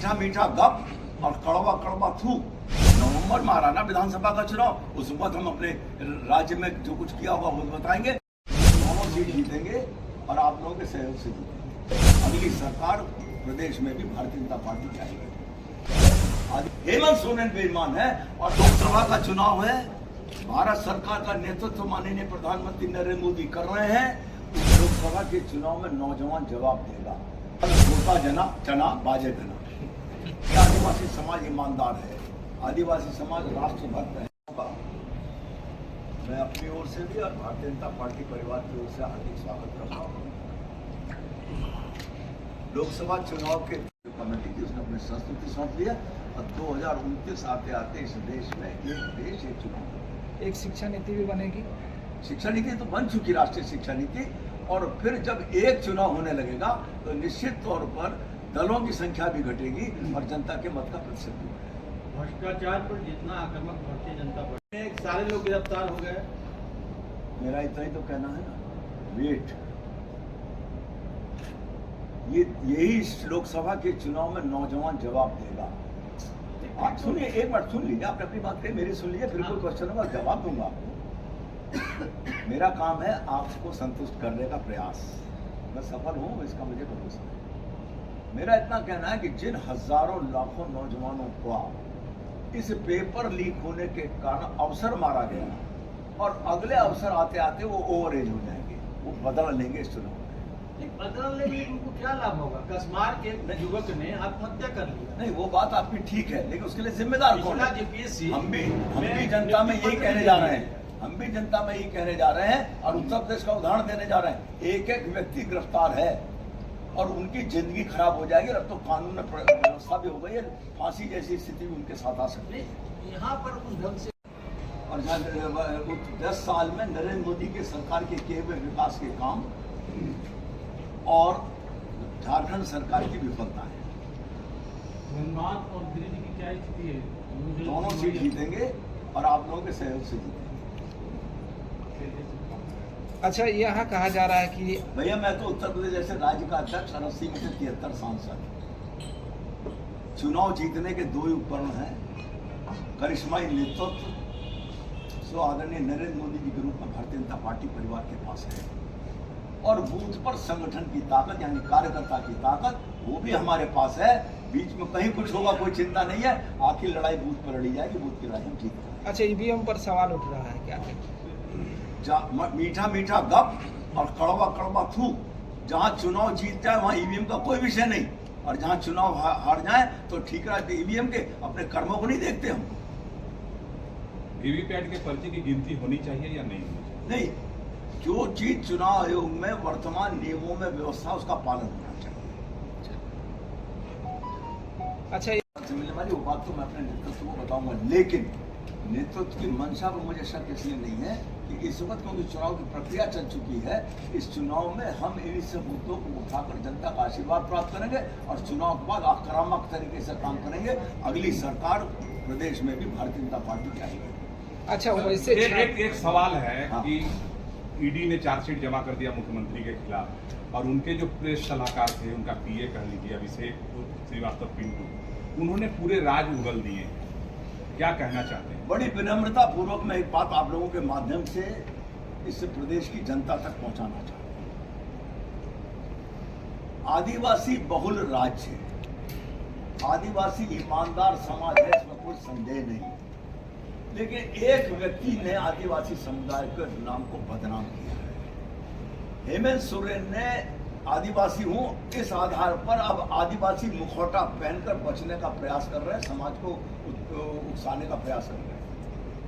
मीठा मीठा गप और कड़वा कड़वा थू। नवंबर में आ रहा ना विधानसभा का चुनाव, उस वक्त हम अपने राज्य में जो कुछ किया होगा वो बताएंगे। दोनों सीट जीतेंगे और आप लोगों के सहयोग से जीतेंगे। अगली सरकार प्रदेश में भी भारतीय जनता पार्टी चाहिए। हेमंत सोरेन बेईमान है और लोकसभा का चुनाव है। भारत सरकार का नेतृत्व माननीय प्रधानमंत्री नरेंद्र मोदी कर रहे हैं। लोकसभा के चुनाव में नौजवान जवाब देगा। छोटा जना चना बाजे गना। आदिवासी समाज ईमानदार है, आदिवासी समाज राष्ट्रभक्त है। मैं अपनी ओर से भी और भारतीय जनता पार्टी परिवार की ओर से हार्दिक स्वागत करता हूँ। लोकसभा चुनाव के कमेटी थी, उसने अपनी संस्तुति सौंप लिया और 2029 आते आते इस देश में एक देश एक चुनाव। एक शिक्षा नीति भी बनेगी। शिक्षा नीति तो बन चुकी, राष्ट्रीय शिक्षा नीति। और फिर जब एक चुनाव होने लगेगा तो निश्चित तौर पर दलों की संख्या भी घटेगी और जनता के मत का प्रतिशत भी बढ़ेगा। भ्रष्टाचार पर जितना आक्रामक भारतीय जनता पार्टी, सारे लोग गिरफ्तार हो गए। मेरा इतना ही तो कहना है ना, वेट। यही लोकसभा के चुनाव में नौजवान जवाब देगा। आप सुनिए, एक बार सुन लीजिए, आपने अपनी बात कही, मेरी सुन लीजिए, फिर कोई क्वेश्चन होगा जवाब दूंगा आपको। मेरा काम है आपको संतुष्ट करने का प्रयास। मैं सफल हूं इसका मुझे भरोसा है। मेरा इतना कहना है कि जिन हजारों लाखों नौजवानों को इस पेपर लीक होने के कारण अवसर मारा गया और अगले अवसर आते आते वो ओवर एज हो जाएंगे, वो बदल लेंगे इस चुनाव में। बदल लेंगे, उनको क्या लाभ होगा? कस्मार के युवक ने आत्महत्या कर लिया। नहीं, वो बात आपकी ठीक है, लेकिन उसके लिए जिम्मेदार कौन है? जेपीएससी हम भी जनता में यही कहने जा रहे हैं। हम भी जनता में यही कहने जा रहे हैं और उत्तर प्रदेश का उदाहरण देने जा रहे हैं। एक एक व्यक्ति गिरफ्तार है और उनकी जिंदगी खराब हो जाएगी। अब तो कानून में व्यवस्था भी हो गई है, फांसी जैसी स्थिति भी उनके साथ आ सकती है। यहाँ पर उस ढंग से और 10 साल में नरेंद्र मोदी की सरकार के किए हुए विकास के काम और झारखंड सरकार की विफलता है। धनबाद और दिल्ली की क्या स्थिति है? दोनों सीट जीतेंगे और आप लोगों के सहयोग से जीतेंगे। अच्छा, यहाँ कहा जा रहा है कि भैया मैं तो उत्तर प्रदेश जैसे राज्य का अध्यक्ष 80 में से 73 सांसद। चुनाव जीतने के दो ही उपकरण हैं, करिश्माई नेतृत्व सो आदरणीय नरेंद्र मोदी जी के रूप में भारतीय जनता पार्टी परिवार के पास है, और बूथ पर संगठन की ताकत यानी कार्यकर्ता की ताकत वो भी हमारे पास है। बीच में कहीं कुछ होगा कोई चिंता नहीं है, आखिर लड़ाई बूथ पर लड़ी जाएगी, बूथ की लड़ाई हम जीतेंगे। अच्छा, ईवीएम पर सवाल उठ रहा है, क्या करें? मीठा मीठा गप और कड़वा कड़वा थू। जहां चुनाव जीत जाए वहां ईवीएम का कोई विषय नहीं, और जहां चुनाव हार जाए तो ठीक रहते ईवीएम के, अपने कर्मों को नहीं देखते हम। वीवीपैट के पर्ची की गिनती होनी चाहिए या नहीं होनी चाहिए? नहीं, जो चीज चुनाव आयोग में वर्तमान नियमों में व्यवस्था उसका पालन होना चाहिए। अच्छा, मिलने वाली वो बात तो मैं अपने नेतृत्व को बताऊंगा, लेकिन नेतृत्व की मंशा पर मुझे शक इसलिए नहीं है कि इस वक्त क्योंकि चुनाव की प्रक्रिया चल चुकी है, इस चुनाव में हम इन सब मुद्दों को उठाकर जनता का आशीर्वाद प्राप्त करेंगे और चुनाव के बाद आक्रामक तरीके से काम करेंगे। अगली सरकार प्रदेश में भी भारतीय जनता पार्टी चाहिए। अच्छा, वैसे एक सवाल है हाँ। कि ईडी ने चार्जशीट जमा कर दिया मुख्यमंत्री के खिलाफ, और उनके जो प्रेस सलाहकार थे, उनका पीए कह लीजिए अभिषेक श्रीवास्तव पिंटू, उन्होंने पूरे राज उगल दिए। क्या कहना चाहते हैं? बड़ी विनम्रता पूर्वक मैं एक बात आप लोगों के माध्यम से इस प्रदेश की जनता तक पहुंचाना चाहता हूं। आदिवासी बहुल राज्य है, आदिवासी ईमानदार समाज है, इसमें कोई संदेह नहीं, लेकिन एक व्यक्ति ने आदिवासी समुदाय के नाम को बदनाम किया है। हेमंत सोरेन ने आदिवासी हूं इस आधार पर अब आदिवासी मुखौटा पहनकर बचने का प्रयास कर रहे हैं, समाज को उकसाने का प्रयास कर रहे हैं।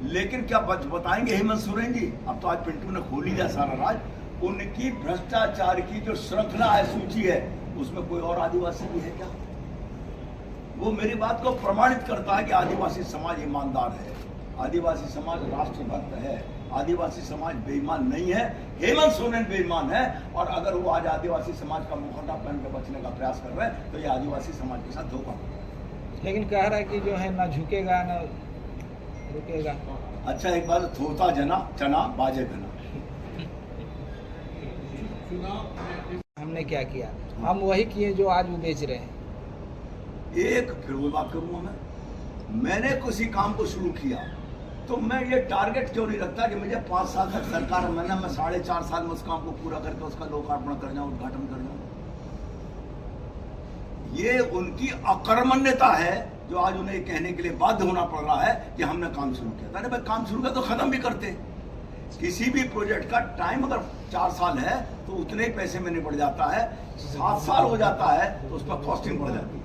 लेकिन क्या बताएंगे हेमंत सोरेन जी? अब तो आज पिंटू ने खोल ही दिया सारा राज। उनकी भ्रष्टाचार की जो श्रृंखला है, सूची है, उसमें कोई और आदिवासी भी है क्या? वो मेरी बात को प्रमाणित करता है कि आदिवासी समाज ईमानदार है, आदिवासी समाज राष्ट्रभक्त है, आदिवासी समाज बेईमान नहीं है। हेमंत सोरेन बेईमान है, और अगर वो आज आदिवासी समाज का मुखौटा पहन कर बचने का प्रयास कर रहे हैं तो ये आदिवासी समाज के साथ धोखा। लेकिन कह रहा है कि जो है ना झुकेगा ना रुकेगा। अच्छा, एक बार थोता जना चना बाजे गना। हमने क्या किया? हम वही किए जो आज वो बेच रहे हैं। एक फिर वो बात करूंगा मैंने किसी काम को शुरू किया तो मैं ये टारगेट क्यों नहीं रखता कि मुझे 5 साल तक सरकार मैं 4.5 साल में उस काम को पूरा करके उसका लोकार्पण कर जाऊं, उद्घाटन कर जाऊं। ये उनकी अकर्मण्यता है जो आज उन्हें कहने के लिए बाध्य होना पड़ रहा है कि हमने काम शुरू किया। अरे भाई काम शुरू किया तो खत्म भी करते। किसी भी प्रोजेक्ट का टाइम अगर 4 साल है तो उतने ही पैसे में निपट जाता है। 7 साल हो जाता है तो उस पर कॉस्टिंग बढ़ जाती है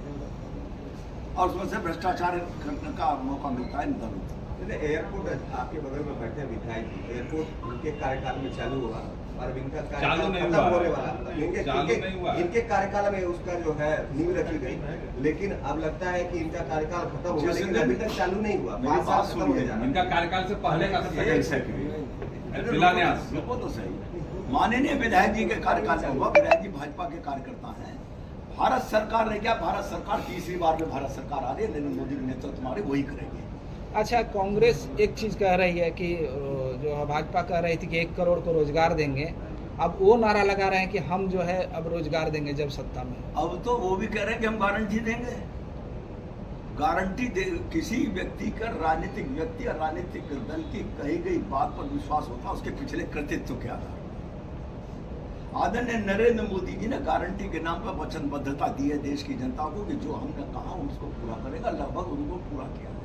और उसमें से भ्रष्टाचार करने का मौका मिलता है। एयरपोर्ट आपके बगल में बैठे विधायक जी, एयरपोर्ट उनके कार्यकाल में चालू हुआ और इनका चालू कार्यकाल नहीं खत्म हुआ। होने वाला। नहीं हुआ। इनके कार्यकाल में उसका जो है नींव रखी गई, लेकिन अब लगता है कि इनका कार्यकाल खत्म हुआ लेकिन अभी तक चालू नहीं हुआ। 5 साल खत्म होने जा रहा है। इनका कार्यकाल से पहले का शिलान्यास बिल्कुल तो सही। माननीय विधायक जी के कार्यकाल में हुआ। विधायक जी भाजपा के कार्यकर्ता हैं। भारत सरकार ने क्या, भारत सरकार तीसरी बार में भारत सरकार आ रही है, नरेंद्र मोदी के नेतृत्व में वही करेगी। अच्छा, कांग्रेस एक चीज कह रही है कि जो भाजपा कह रही थी कि 1 करोड़ को रोजगार देंगे, अब वो नारा लगा रहे हैं कि हम जो है अब रोजगार देंगे जब सत्ता में। अब तो वो भी कह रहे हैं कि हम गारंटी देंगे। गारंटी दे किसी व्यक्ति का, राजनीतिक व्यक्ति और राजनीतिक दल की कही गई बात पर विश्वास होता है उसके पिछले कृतित्व के आधार पर। आदरणीय नरेंद्र मोदी जी ने गारंटी के नाम पर वचनबद्धता दी है देश की जनता को कि जो हमने कहा उसको पूरा करेगा। लगभग उनको पूरा किया है।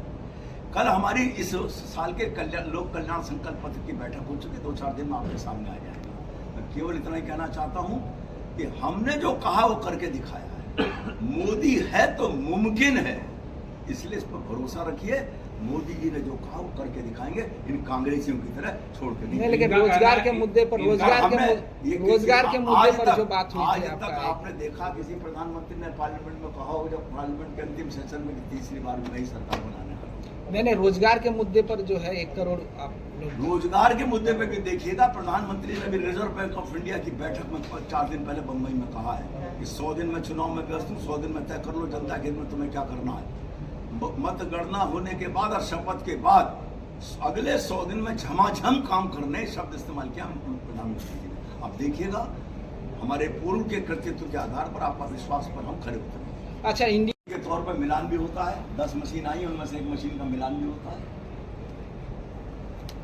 कल हमारी इस साल के लोक कल्याण संकल्प पत्र की बैठक हो चुकी, 2-4 दिन में आपके सामने आ जाएगा। मैं केवल इतना ही कहना चाहता हूं कि हमने जो कहा वो करके दिखाया है। मोदी है तो मुमकिन है, इसलिए इस पर भरोसा रखिए। मोदी जी ने जो कहा वो करके दिखाएंगे। इन कांग्रेसियों की तरह छोड़ के नहीं, लेकिन रोजगार के मुद्दे पर रोजगार के मुद्दे पर जो बात हुई थी, आज तक आपने देखा किसी प्रधानमंत्री ने पार्लियामेंट में कहा हो जब पार्लियामेंट के अंतिम सेशन में तीसरी बार में नई सरकार बनाने का। मैंने रोजगार के मुद्दे पर जो है 1 करोड़ आप रोजगार के मुद्दे पे भी देखिएगा, प्रधानमंत्री ने भी रिजर्व बैंक ऑफ इंडिया की बैठक में 4 दिन पहले बंबई में कहा है कि 100 दिन में चुनाव में व्यस्त हूँ, 100 दिन में तय कर लो जनता के हित में तुम्हें क्या करना है। मतगणना होने के बाद और शपथ के बाद अगले 100 दिन में झमाझम काम करने शब्द इस्तेमाल किया प्रधानमंत्री जी ने। आप देखिएगा हमारे पूर्व के कृतित्व के आधार पर आपका विश्वास पर हम खड़े उतरेंगे। अच्छा, इंडिया के तौर पर मिलान भी होता है। 10 मशीन आई, उनमें से 1 मशीन का मिलान भी होता है।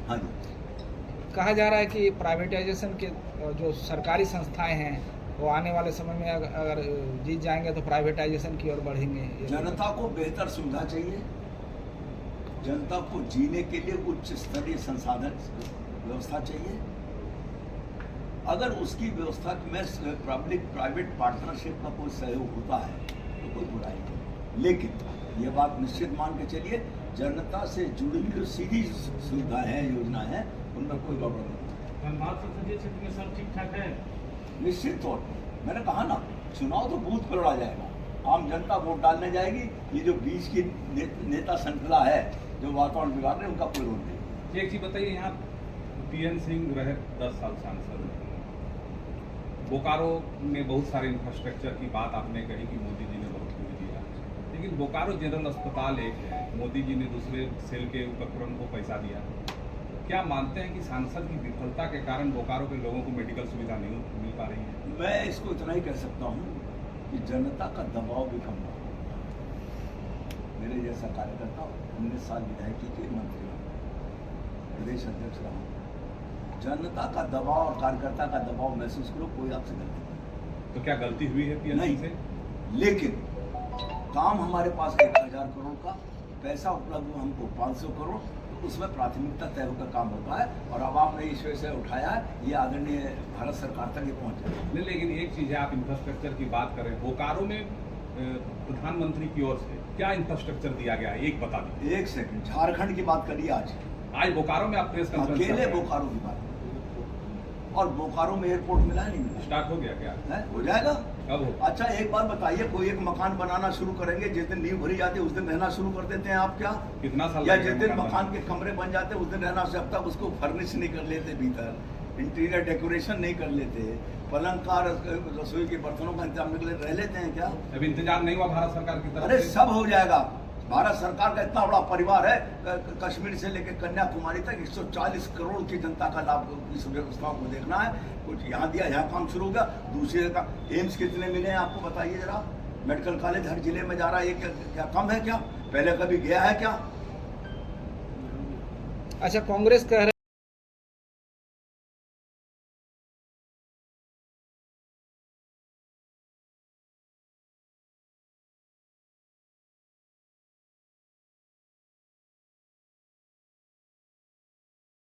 हाँ जी, कहा जा रहा है कि प्राइवेटाइजेशन के जो सरकारी संस्थाएं हैं वो आने वाले समय में अगर जीत जाएंगे तो प्राइवेटाइजेशन की ओर बढ़ेंगे। जनता को बेहतर सुविधा चाहिए। जनता को जीने के लिए उच्च स्तरीय संसाधन व्यवस्था चाहिए। अगर उसकी व्यवस्था में पब्लिक प्राइवेट पार्टनरशिप का कोई सहयोग होता है तो कोई बुराई नहीं। लेकिन ये बात निश्चित मान के चलिए, जनता से जुड़ी हुई सीधी सुविधाएं हैं, योजना है, उनमें कोई गड़बड़ नहीं। संसदीय क्षेत्र में सब ठीक ठाक है। निश्चित तौर पर मैंने कहा ना, चुनाव तो बूथ पर लड़ा जाएगा। आम जनता वोट डालने जाएगी। ये जो बीच की नेता श्रृंखला है जो वातावरण बिगाड़ रहे हैं, उनका कोई रोल नहीं। एक चीज बताइए, यहाँ पीएन सिंह रहे 10 साल सांसद। बोकारो में बहुत सारे इंफ्रास्ट्रक्चर की बात आपने कही कि मोदी जी ने बहुत कुछ दिया, लेकिन बोकारो जनरल अस्पताल एक है, मोदी जी ने दूसरे सेल के उपक्रम को पैसा दिया। क्या मानते हैं कि सांसद की विफलता के कारण बोकारो के लोगों को मेडिकल सुविधा नहीं मिल पा रही है? मैं इसको इतना ही कह सकता हूँ कि जनता का दबाव भी कम हुआ। मेरे जैसा कार्यकर्ता 19 साल विधायकी के मंत्री प्रदेश अध्यक्ष रहा। जनता का दबाव और कार्यकर्ता का दबाव महसूस करो, कोई आपसे गलती नहीं। तो क्या गलती हुई है पीएन सिंह से? लेकिन काम हमारे पास 1000 करोड़ का पैसा उपलब्ध हुआ, हमको 500 करोड़, तो उसमें प्राथमिकता तय होकर काम होता है। और अब आपने इस विषय से उठाया है, ये आदरणीय भारत सरकार तक ये पहुंच जाए। नहीं, लेकिन एक चीज है, आप इंफ्रास्ट्रक्चर की बात करें, बोकारो में प्रधानमंत्री की ओर से क्या इंफ्रास्ट्रक्चर दिया गया है, एक बता दीजिए। 1 सेकंड, झारखंड की बात करिए। आज बोकारो में आप प्रेस कॉन्फ्रेंस अकेले बोकारो की बात, और बोकारो में एयरपोर्ट मिला नहीं मिला? स्टार्ट हो गया क्या? है, हो जाएगा। कब हो? अच्छा एक बात बताइए, कोई एक मकान बनाना शुरू करेंगे, जिस दिन नींव भरी जाती है उस दिन रहना शुरू कर देते हैं आप क्या? कितना साल या लगेगा जिस दिन मकान मकान के कमरे बन जाते हैं उस दिन रहना, जब तक उसको फर्निश नहीं कर लेते, भीतर इंटीरियर डेकोरेशन नहीं कर लेते, पलंग का रसोई के बर्तनों का इंतजाम के लिए रह लेते हैं क्या? अब इंतजाम नहीं हुआ भारत सरकार की तरफ अरे से? सब हो जाएगा। भारत सरकार का इतना बड़ा परिवार है, कश्मीर से लेकर कन्याकुमारी तक 140 करोड़ की जनता का लाभ इस व्यवस्थाओं को देखना है। कुछ यहाँ दिया, यहाँ काम शुरू हो गया। दूसरे का एम्स कितने मिले हैं आपको बताइए जरा। मेडिकल कॉलेज हर जिले में जा रहा है, ये क्या कम है क्या? पहले कभी गया है क्या? अच्छा, कांग्रेस कह रहे